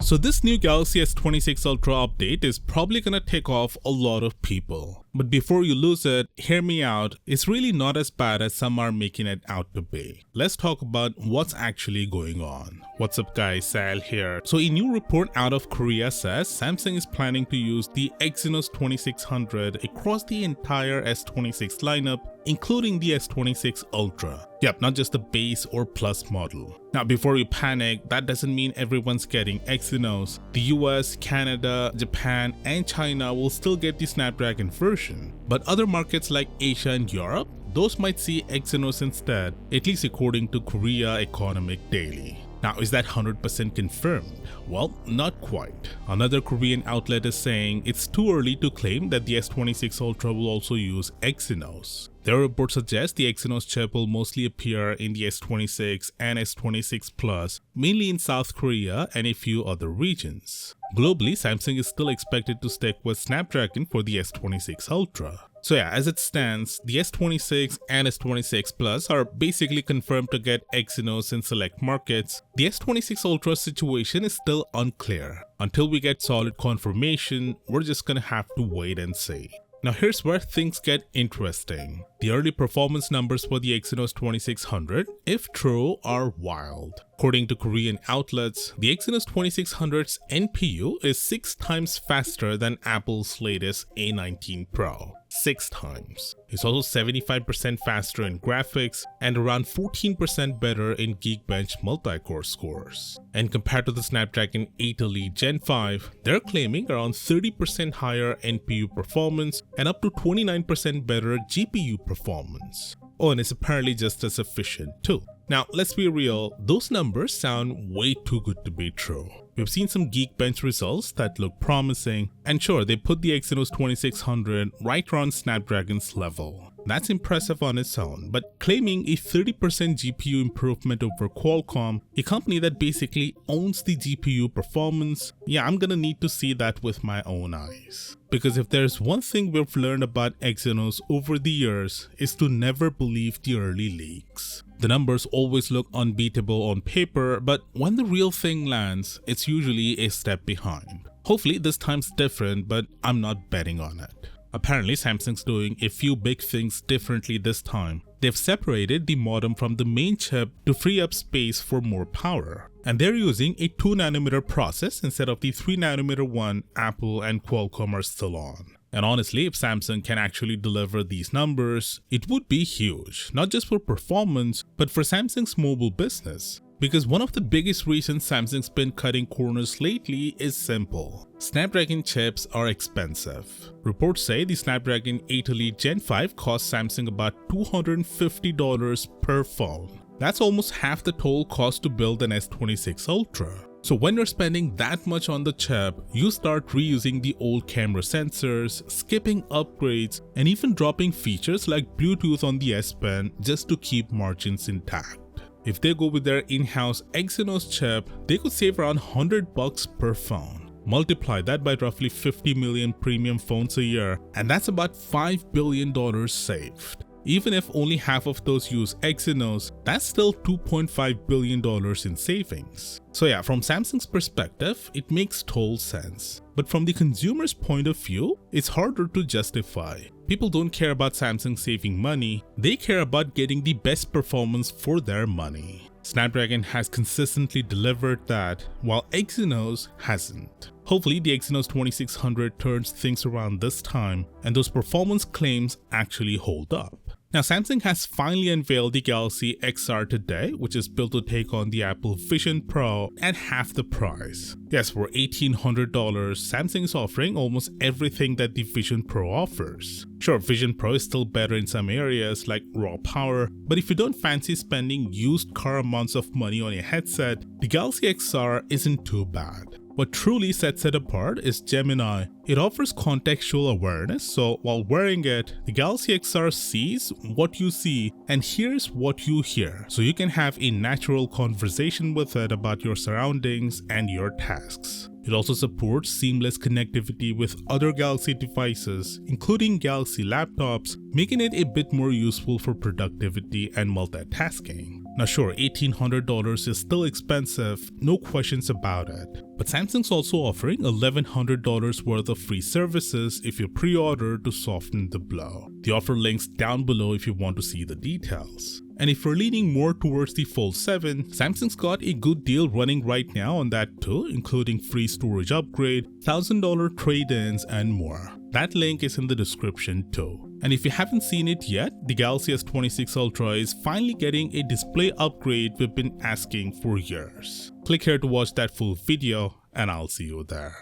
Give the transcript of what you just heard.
So this new Galaxy S26 Ultra update is probably gonna tick off a lot of people. But before you lose it, hear me out, it's really not as bad as some are making it out to be. Let's talk about what's actually going on. What's up guys, Sal here. So a new report out of Korea says Samsung is planning to use the Exynos 2600 across the entire S26 lineup, including the S26 Ultra. Yep, not just the base or plus model. Now before you panic, that doesn't mean everyone's getting Exynos. The US, Canada, Japan and China will still get the Snapdragon version, but other markets like Asia and Europe, those might see Exynos instead, at least according to Korea Economic Daily. Now, is that 100% confirmed? Well, not quite. Another Korean outlet is saying it's too early to claim that the S26 Ultra will also use Exynos. Their report suggests the Exynos chip will mostly appear in the S26 and S26 Plus, mainly in South Korea and a few other regions. Globally, Samsung is still expected to stick with Snapdragon for the S26 Ultra. So yeah, as it stands, the S26 and S26 Plus are basically confirmed to get Exynos in select markets. The S26 Ultra situation is still unclear. Until we get solid confirmation, we're just gonna have to wait and see. Now here's where things get interesting. The early performance numbers for the Exynos 2600, if true, are wild. According to Korean outlets, the Exynos 2600's NPU is 6 times faster than Apple's latest A19 Pro. 6 times. It's also 75% faster in graphics and around 14% better in Geekbench multi-core scores. And compared to the Snapdragon 8 Elite Gen 5, they're claiming around 30% higher NPU performance and up to 29% better GPU performance. Oh, and it's apparently just as efficient too. Now, let's be real, those numbers sound way too good to be true. We've seen some Geekbench results that look promising, and sure, they put the Exynos 2600 right around Snapdragon's level. That's impressive on its own, but claiming a 30% GPU improvement over Qualcomm, a company that basically owns the GPU performance, yeah, I'm gonna need to see that with my own eyes. Because if there's one thing we've learned about Exynos over the years, is to never believe the early leaks. The numbers always look unbeatable on paper, but when the real thing lands, it's usually a step behind. Hopefully this time's different, but I'm not betting on it. Apparently Samsung's doing a few big things differently this time. They've separated the modem from the main chip to free up space for more power. And they're using a 2nm process instead of the 3nm one Apple and Qualcomm are still on. And honestly, if Samsung can actually deliver these numbers, it would be huge, not just for performance, but for Samsung's mobile business. Because one of the biggest reasons Samsung's been cutting corners lately is simple. Snapdragon chips are expensive. Reports say the Snapdragon 8 Elite Gen 5 costs Samsung about $250 per phone. That's almost half the total cost to build an S26 Ultra. So when you're spending that much on the chip, you start reusing the old camera sensors, skipping upgrades, and even dropping features like Bluetooth on the S Pen just to keep margins intact. If they go with their in-house Exynos chip, they could save around $100 per phone. Multiply that by roughly 50 million premium phones a year, and that's about $5 billion saved. Even if only half of those use Exynos, that's still $2.5 billion in savings. So yeah, from Samsung's perspective, it makes total sense. But from the consumer's point of view, it's harder to justify. People don't care about Samsung saving money, they care about getting the best performance for their money. Snapdragon has consistently delivered that, while Exynos hasn't. Hopefully the Exynos 2600 turns things around this time, and those performance claims actually hold up. Now Samsung has finally unveiled the Galaxy XR today, which is built to take on the Apple Vision Pro at half the price. Yes, for $1,800, Samsung is offering almost everything that the Vision Pro offers. Sure, Vision Pro is still better in some areas like raw power, but if you don't fancy spending used car amounts of money on a headset, the Galaxy XR isn't too bad. What truly sets it apart is Gemini. It offers contextual awareness, so while wearing it, the Galaxy XR sees what you see and hears what you hear, so you can have a natural conversation with it about your surroundings and your tasks. It also supports seamless connectivity with other Galaxy devices, including Galaxy laptops, making it a bit more useful for productivity and multitasking. Now sure, $1,800 is still expensive, no questions about it. But Samsung's also offering $1,100 worth of free services if you pre-order to soften the blow. The offer links down below if you want to see the details. And if you're leaning more towards the Fold 7, Samsung's got a good deal running right now on that too, including free storage upgrade, $1,000 trade-ins and more. That link is in the description too. And if you haven't seen it yet, the Galaxy S26 Ultra is finally getting a display upgrade we've been asking for years. Click here to watch that full video and I'll see you there.